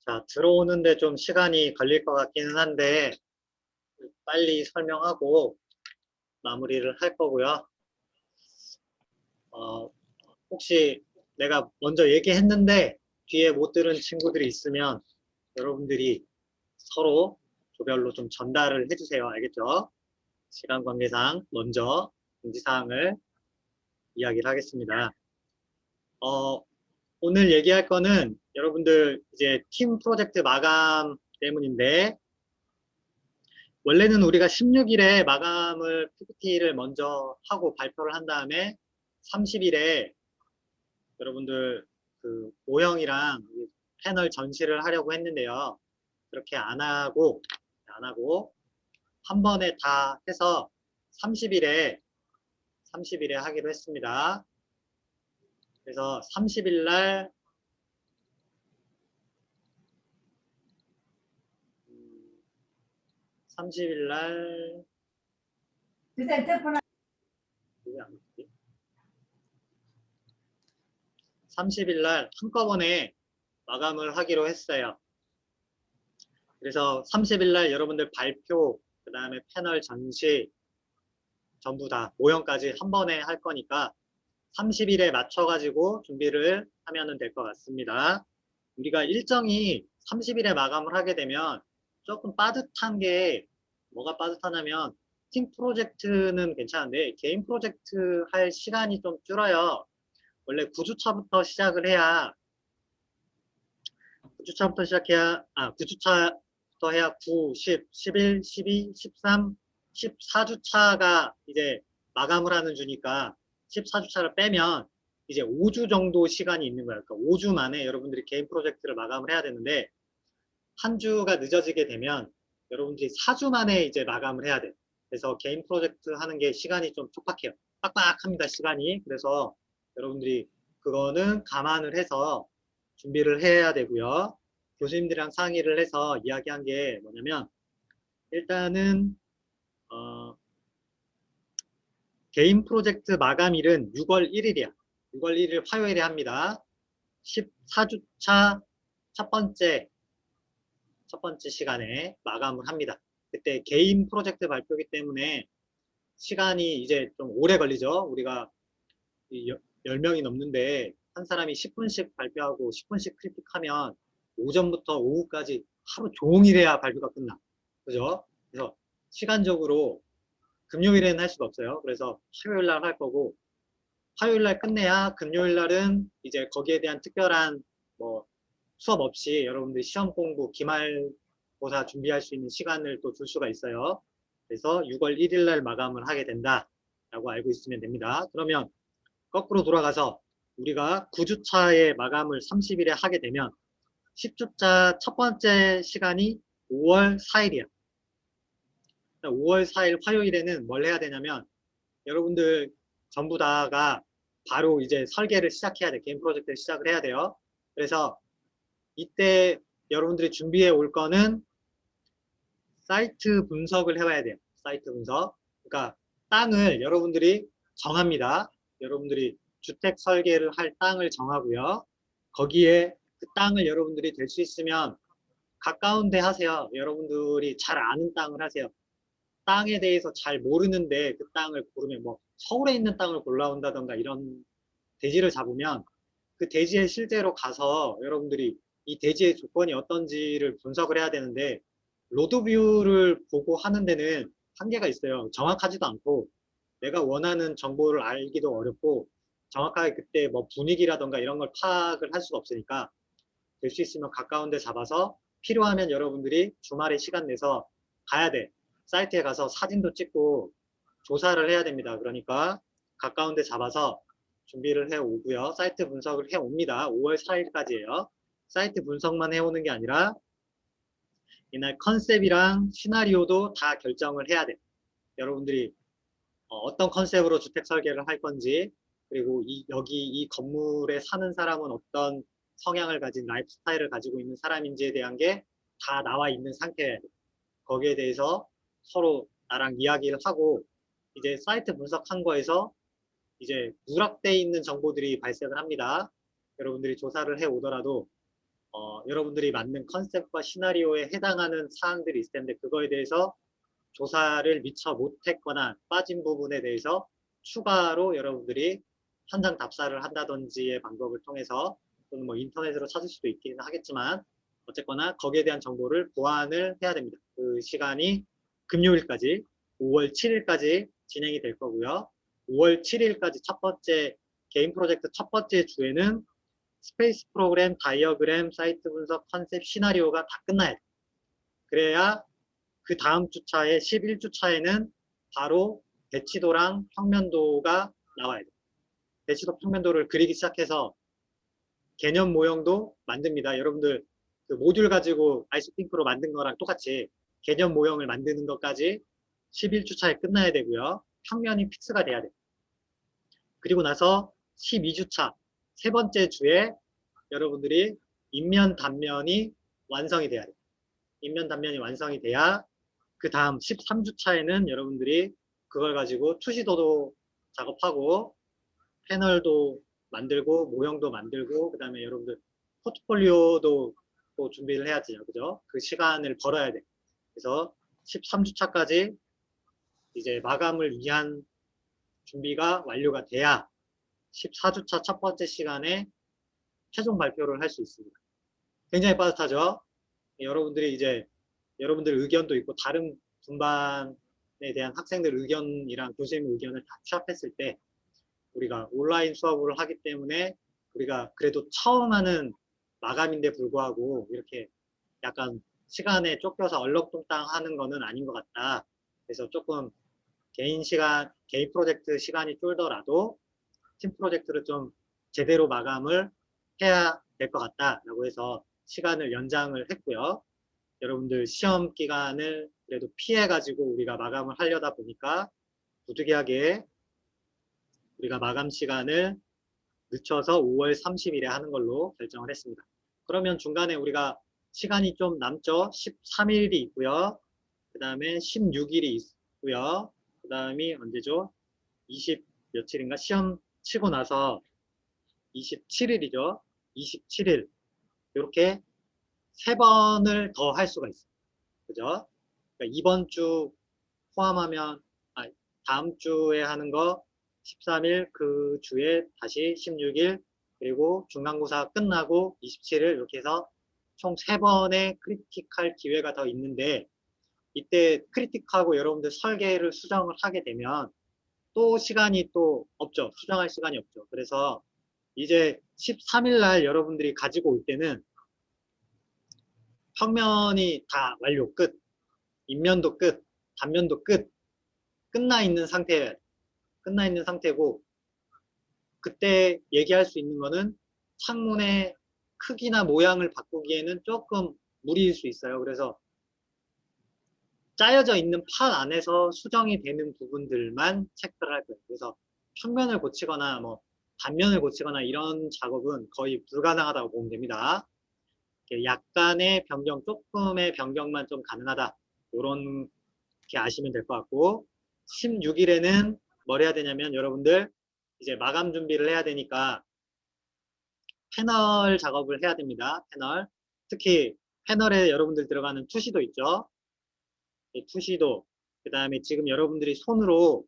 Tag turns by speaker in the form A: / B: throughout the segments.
A: 자, 들어오는데 좀 시간이 걸릴 것 같기는 한데 빨리 설명하고 마무리를 할 거고요. 혹시 내가 먼저 얘기했는데 뒤에 못 들은 친구들이 있으면 여러분들이 서로 조별로 좀 전달을 해주세요. 알겠죠? 시간 관계상 먼저 공지사항을 이야기를 하겠습니다. 오늘 얘기할 거는 여러분들 이제 팀 프로젝트 마감 때문인데, 원래는 우리가 16일에 마감을 PPT를 먼저 하고 발표를 한 다음에 30일에 여러분들 그 모형이랑 패널 전시를 하려고 했는데요. 그렇게 안 하고 한 번에 다 해서 30일에 하기로 했습니다. 그래서 30일 날 30일 날 30일 날 한꺼번에 마감을 하기로 했어요. 그래서 30일 날 여러분들 발표, 그 다음에 패널 전시 전부 다 모형까지 한 번에 할 거니까 30일에 맞춰가지고 준비를 하면 될 것 같습니다. 우리가 일정이 30일에 마감을 하게 되면 조금 빠듯한 게 뭐가 빠듯하냐면 팀 프로젝트는 괜찮은데 개인 프로젝트 할 시간이 좀 줄어요. 원래 9주차부터 시작을 해야 9주차부터 해야 9, 10, 11, 12, 13, 14주차가 이제 마감을 하는 주니까 14주차를 빼면 이제 5주 정도 시간이 있는 거예요. 그러니까 5주 만에 여러분들이 개인 프로젝트를 마감을 해야 되는데 한 주가 늦어지게 되면 여러분들이 4주 만에 이제 마감을 해야 돼요. 그래서 개인 프로젝트 하는 게 시간이 좀 촉박해요. 빡빡합니다, 시간이. 그래서 여러분들이 그거는 감안을 해서 준비를 해야 되고요. 교수님들이랑 상의를 해서 이야기한 게 뭐냐면 일단은 개인 프로젝트 마감일은 6월 1일이야. 6월 1일 화요일에 합니다. 14주차 첫 번째 시간에 마감을 합니다. 그때 개인 프로젝트 발표이기 때문에 시간이 이제 좀 오래 걸리죠. 우리가 10명이 넘는데 한 사람이 10분씩 발표하고 10분씩 크리틱하면 오전부터 오후까지 하루 종일 해야 발표가 끝나. 그죠? 그래서 시간적으로 금요일에는 할 수가 없어요. 그래서 화요일 날 할 거고 화요일 날 끝내야 금요일 날은 이제 거기에 대한 특별한 뭐 수업 없이 여러분들이 시험 공부, 기말고사 준비할 수 있는 시간을 또 줄 수가 있어요. 그래서 6월 1일 날 마감을 하게 된다라고 알고 있으면 됩니다. 그러면 거꾸로 돌아가서 우리가 9주차의 마감을 30일에 하게 되면 10주차 첫 번째 시간이 5월 4일이야. 5월 4일 화요일에는 뭘 해야 되냐면 여러분들 전부 다가 바로 이제 설계를 시작해야 돼. 개인 프로젝트를 시작을 해야 돼요. 그래서 이때 여러분들이 준비해 올 거는 사이트 분석을 해봐야 돼요. 사이트 분석. 그러니까 땅을 여러분들이 정합니다. 여러분들이 주택 설계를 할 땅을 정하고요. 거기에 그 땅을 여러분들이 될 수 있으면 가까운 데 하세요. 여러분들이 잘 아는 땅을 하세요. 땅에 대해서 잘 모르는데 그 땅을 고르면 뭐 서울에 있는 땅을 골라온다던가 이런 대지를 잡으면 그 대지에 실제로 가서 여러분들이 이 대지의 조건이 어떤지를 분석을 해야 되는데 로드뷰를 보고 하는 데는 한계가 있어요. 정확하지도 않고 내가 원하는 정보를 알기도 어렵고 정확하게 그때 뭐 분위기라던가 이런 걸 파악을 할 수가 없으니까 될 수 있으면 가까운 데 잡아서 필요하면 여러분들이 주말에 시간 내서 가야 돼. 사이트에 가서 사진도 찍고 조사를 해야 됩니다. 그러니까 가까운 데 잡아서 준비를 해 오고요. 사이트 분석을 해 옵니다. 5월 4일까지예요. 사이트 분석만 해오는 게 아니라 이날 컨셉이랑 시나리오도 다 결정을 해야 돼. 여러분들이 어떤 컨셉으로 주택 설계를 할 건지, 그리고 여기 이 건물에 사는 사람은 어떤 성향을 가진 라이프 스타일을 가지고 있는 사람인지에 대한 게 다 나와 있는 상태예요. 거기에 대해서 서로 나랑 이야기를 하고 이제 사이트 분석한 거에서 이제 누락되어 있는 정보들이 발생을 합니다. 여러분들이 조사를 해 오더라도 여러분들이 만든 컨셉과 시나리오에 해당하는 사항들이 있을 텐데 그거에 대해서 조사를 미처 못했거나 빠진 부분에 대해서 추가로 여러분들이 현장 답사를 한다든지의 방법을 통해서 또는 뭐 인터넷으로 찾을 수도 있긴 하겠지만 어쨌거나 거기에 대한 정보를 보완을 해야 됩니다. 그 시간이 금요일까지 5월 7일까지 진행이 될 거고요. 5월 7일까지 첫 번째 개인 프로젝트 첫 번째 주에는 스페이스 프로그램, 다이어그램, 사이트 분석, 컨셉, 시나리오가 다 끝나야 돼요. 그래야 그 다음 주차에 11주차에는 바로 대치도랑 평면도가 나와야 돼요. 대치도 평면도를 그리기 시작해서 개념 모형도 만듭니다. 여러분들 그 모듈 가지고 아이소핑크로 만든 거랑 똑같이 개념 모형을 만드는 것까지 11주차에 끝나야 되고요. 평면이 픽스가 돼야 돼요. 그리고 나서 12주차 세 번째 주에 여러분들이 인면 단면이 완성이 돼야 돼요. 인면 단면이 완성이 돼야 그 다음 13주차에는 여러분들이 그걸 가지고 투시도도 작업하고 패널도 만들고 모형도 만들고 그 다음에 여러분들 포트폴리오도 또 준비를 해야죠. 그죠? 그 시간을 벌어야 돼. 그래서 13주차까지 이제 마감을 위한 준비가 완료가 돼야 14주차 첫 번째 시간에 최종 발표를 할 수 있습니다. 굉장히 빠듯하죠? 여러분들이 이제 여러분들 의견도 있고 다른 분반에 대한 학생들 의견이랑 교수님 의견을 다 취합했을 때 우리가 온라인 수업을 하기 때문에 우리가 그래도 처음 하는 마감인데 불구하고 이렇게 약간 시간에 쫓겨서 얼렁뚱땅 하는 거는 아닌 것 같다. 그래서 조금 개인 프로젝트 시간이 쫄더라도 팀 프로젝트를 좀 제대로 마감을 해야 될 것 같다라고 해서 시간을 연장을 했고요. 여러분들 시험 기간을 그래도 피해가지고 우리가 마감을 하려다 보니까 부득이하게 우리가 마감 시간을 늦춰서 5월 30일에 하는 걸로 결정을 했습니다. 그러면 중간에 우리가 시간이 좀 남죠. 13일이 있고요. 그 다음에 16일이 있고요. 그 다음이 언제죠? 20 며칠인가? 시험 치고 나서 27일이죠. 27일 이렇게 세 번을 더 할 수가 있어요. 그죠? 그러니까 이번 주 포함하면 다음 주에 하는 거 13일 그 주에 다시 16일 그리고 중간고사 끝나고 27일 이렇게 해서 총 3번의 크리틱할 기회가 더 있는데 이때 크리틱하고 여러분들 설계를 수정을 하게 되면 또 시간이 또 없죠. 수정할 시간이 없죠. 그래서 이제 13일 날 여러분들이 가지고 올 때는 평면이 다 완료 끝, 인면도 끝, 단면도 끝, 끝나 있는 상태고 그때 얘기할 수 있는 거는 창문의 크기나 모양을 바꾸기에는 조금 무리일 수 있어요. 그래서 짜여져 있는 판 안에서 수정이 되는 부분들만 체크를 할 거예요. 그래서 평면을 고치거나 뭐 단면을 고치거나 이런 작업은 거의 불가능하다고 보면 됩니다. 약간의 변경, 조금의 변경만 좀 가능하다. 이런 게 아시면 될 것 같고 16일에는 뭘 해야 되냐면 여러분들 이제 마감 준비를 해야 되니까 패널 작업을 해야 됩니다. 패널. 특히 패널에 여러분들 들어가는 투시도 있죠. 투시도. 그 다음에 지금 여러분들이 손으로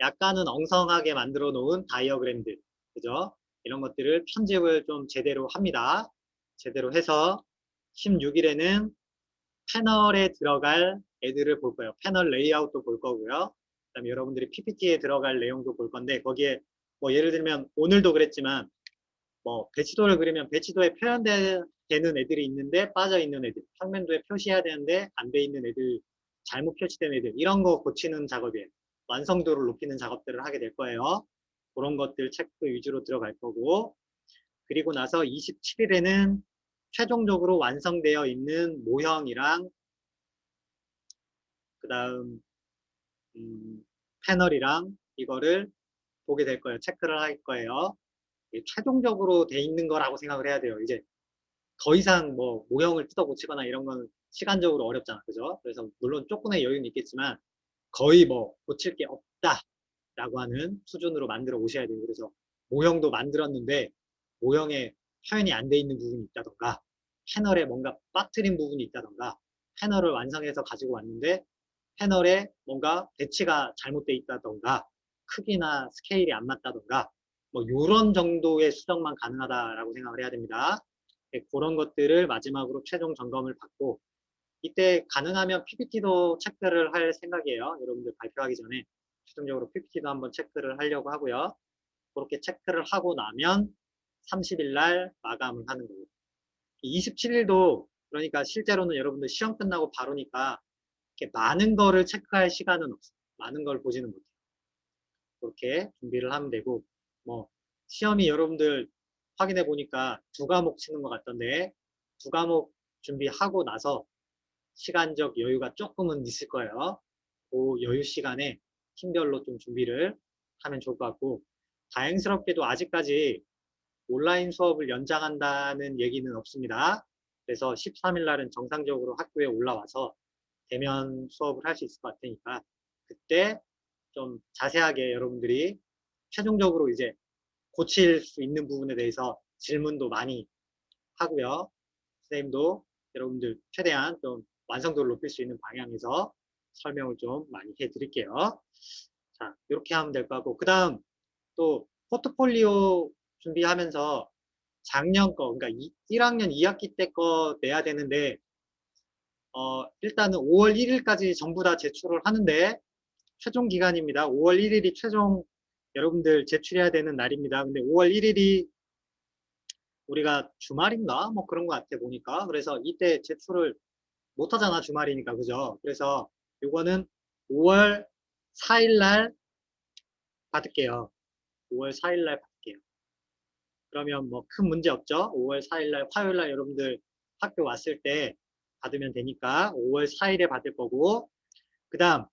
A: 약간은 엉성하게 만들어 놓은 다이어그램들. 그죠? 이런 것들을 편집을 좀 제대로 합니다. 제대로 해서 16일에는 패널에 들어갈 애들을 볼 거예요. 패널 레이아웃도 볼 거고요. 그 다음에 여러분들이 PPT에 들어갈 내용도 볼 건데 거기에 뭐 예를 들면 오늘도 그랬지만 뭐 배치도를 그리면 배치도에 표현되는 애들이 있는데 빠져있는 애들, 평면도에 표시해야 되는데 안 돼 있는 애들, 잘못 표시된 애들 이런 거 고치는 작업이에요. 완성도를 높이는 작업들을 하게 될 거예요. 그런 것들 체크 위주로 들어갈 거고 그리고 나서 27일에는 최종적으로 완성되어 있는 모형이랑 그 다음 패널이랑 이거를 보게 될 거예요. 체크를 할 거예요. 최종적으로 돼 있는 거라고 생각을 해야 돼요. 이제 더 이상 뭐 모형을 뜯어 고치거나 이런 건 시간적으로 어렵잖아. 그죠? 그래서 물론 조금의 여유는 있겠지만 거의 뭐 고칠 게 없다라고 하는 수준으로 만들어 오셔야 돼요. 그래서 모형도 만들었는데 모형에 표현이 안 돼 있는 부분이 있다던가 패널에 뭔가 빠뜨린 부분이 있다던가 패널을 완성해서 가지고 왔는데 패널에 뭔가 배치가 잘못되어 있다던가 크기나 스케일이 안 맞다던가 뭐 이런 정도의 수정만 가능하다라고 생각을 해야 됩니다. 네, 그런 것들을 마지막으로 최종 점검을 받고 이때 가능하면 PPT도 체크를 할 생각이에요. 여러분들 발표하기 전에 최종적으로 PPT도 한번 체크를 하려고 하고요. 그렇게 체크를 하고 나면 30일 날 마감을 하는 거고 27일도 그러니까 실제로는 여러분들 시험 끝나고 바로니까 이렇게 많은 거를 체크할 시간은 없어요. 많은 걸 보지는 못해요. 그렇게 준비를 하면 되고 뭐 시험이 여러분들 확인해 보니까 2과목 치는 것 같던데 2과목 준비하고 나서 시간적 여유가 조금은 있을 거예요. 그 여유 시간에 팀별로 좀 준비를 하면 좋을 것 같고 다행스럽게도 아직까지 온라인 수업을 연장한다는 얘기는 없습니다. 그래서 13일 날은 정상적으로 학교에 올라와서 대면 수업을 할 수 있을 것 같으니까 그때 좀 자세하게 여러분들이 최종적으로 이제 고칠 수 있는 부분에 대해서 질문도 많이 하고요. 선생님도 여러분들 최대한 좀 완성도를 높일 수 있는 방향에서 설명을 좀 많이 해드릴게요. 자, 이렇게 하면 될 것 같고 그 다음 또 포트폴리오 준비하면서 작년 거, 그러니까 1학년 2학기 때 거 내야 되는데 일단은 5월 1일까지 전부 다 제출을 하는데 최종 기간입니다. 5월 1일이 최종 여러분들 제출해야 되는 날입니다. 근데 5월 1일이 우리가 주말인가? 뭐 그런 것 같아 보니까. 그래서 이때 제출을 못 하잖아, 주말이니까. 그죠? 그래서 요거는 5월 4일 날 받을게요. 5월 4일 날 받을게요. 그러면 뭐 큰 문제 없죠? 5월 4일 날 화요일 날 여러분들 학교 왔을 때 받으면 되니까 5월 4일에 받을 거고 그 다음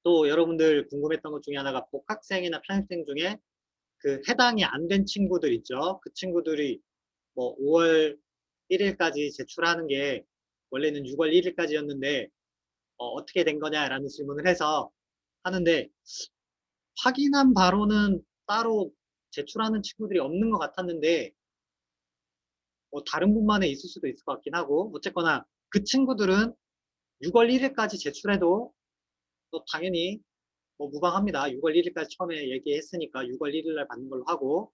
A: 또 여러분들 궁금했던 것 중에 하나가 복학생이나 편입생 중에 그 해당이 안 된 친구들 있죠. 그 친구들이 뭐 5월 1일까지 제출하는 게 원래는 6월 1일까지였는데 어떻게 된 거냐라는 질문을 해서 하는데 확인한 바로는 따로 제출하는 친구들이 없는 것 같았는데 뭐 다른 분만에 있을 수도 있을 것 같긴 하고 어쨌거나 그 친구들은 6월 1일까지 제출해도 또 당연히 뭐 무방합니다. 6월 1일까지 처음에 얘기했으니까 6월 1일 날 받는 걸로 하고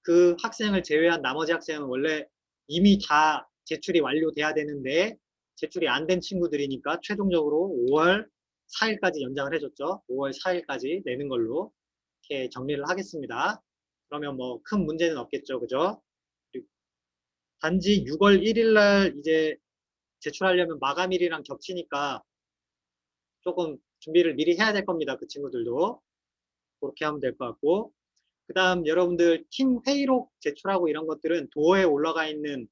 A: 그 학생을 제외한 나머지 학생은 원래 이미 다 제출이 완료돼야 되는데 제출이 안 된 친구들이니까 최종적으로 5월 4일까지 연장을 해줬죠. 5월 4일까지 내는 걸로 이렇게 정리를 하겠습니다. 그러면 뭐 큰 문제는 없겠죠. 그죠? 단지 6월 1일 날 이제 제출하려면 마감일이랑 겹치니까 조금 준비를 미리 해야 될 겁니다. 그 친구들도. 그렇게 하면 될 것 같고 그 다음 여러분들 팀 회의록 제출하고 이런 것들은 도어에 올라가 있는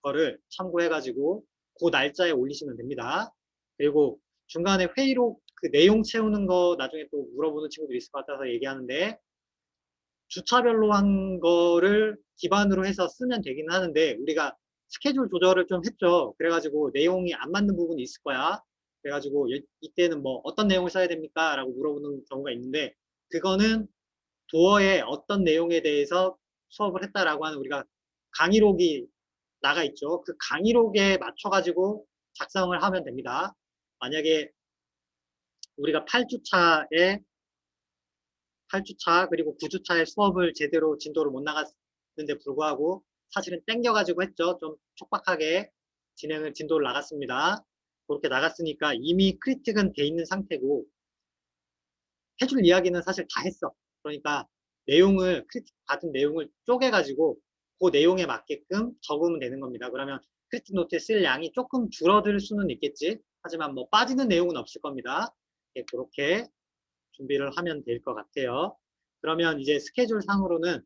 A: 거를 참고해가지고 그 날짜에 올리시면 됩니다. 그리고 중간에 회의록 그 내용 채우는 거 나중에 또 물어보는 친구들이 있을 것 같아서 얘기하는데 주차별로 한 거를 기반으로 해서 쓰면 되긴 하는데 우리가 스케줄 조절을 좀 했죠. 그래가지고 내용이 안 맞는 부분이 있을 거야. 그래가지고 이때는 뭐 어떤 내용을 써야 됩니까? 라고 물어보는 경우가 있는데 그거는 도어에 어떤 내용에 대해서 수업을 했다라고 하는 우리가 강의록이 나가 있죠. 그 강의록에 맞춰가지고 작성을 하면 됩니다. 만약에 우리가 8주차 그리고 9주차에 수업을 제대로 진도를 못 나갔는데 불구하고 사실은 땡겨가지고 했죠. 좀 촉박하게 진도를 나갔습니다. 그렇게 나갔으니까 이미 크리틱은 돼 있는 상태고 해줄 이야기는 사실 다 했어. 그러니까 크리틱 받은 내용을 쪼개가지고 그 내용에 맞게끔 적으면 되는 겁니다. 그러면 크리틱 노트에 쓸 양이 조금 줄어들 수는 있겠지. 하지만 뭐 빠지는 내용은 없을 겁니다. 네, 그렇게 준비를 하면 될 것 같아요. 그러면 이제 스케줄 상으로는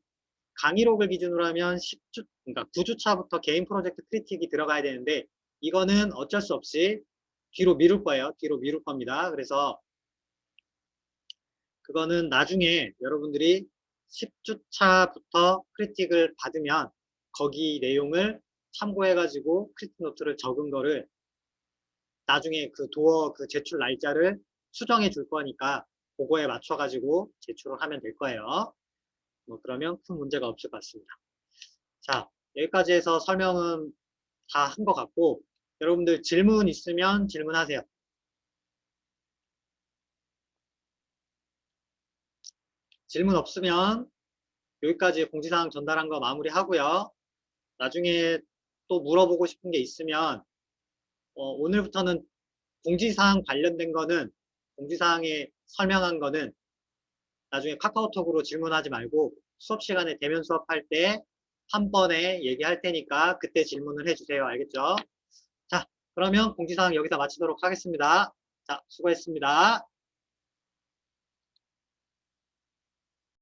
A: 강의록을 기준으로 하면 10주, 그러니까 9주차부터 개인 프로젝트 크리틱이 들어가야 되는데 이거는 어쩔 수 없이 뒤로 미룰 거예요. 뒤로 미룰 겁니다. 그래서 그거는 나중에 여러분들이 10주차부터 크리틱을 받으면 거기 내용을 참고해가지고 크리틱 노트를 적은 거를 나중에 그 도어 그 제출 날짜를 수정해 줄 거니까 그거에 맞춰가지고 제출을 하면 될 거예요. 뭐 그러면 큰 문제가 없을 것 같습니다. 자, 여기까지 해서 설명은 다 한 것 같고, 여러분들 질문 있으면 질문하세요. 질문 없으면 여기까지 공지사항 전달한 거 마무리하고요. 나중에 또 물어보고 싶은 게 있으면 오늘부터는 공지사항 관련된 거는, 공지사항에 설명한 거는 나중에 카카오톡으로 질문하지 말고 수업 시간에 대면 수업할 때 한 번에 얘기할 테니까 그때 질문을 해주세요. 알겠죠? 자, 그러면 공지사항 여기서 마치도록 하겠습니다. 자, 수고했습니다.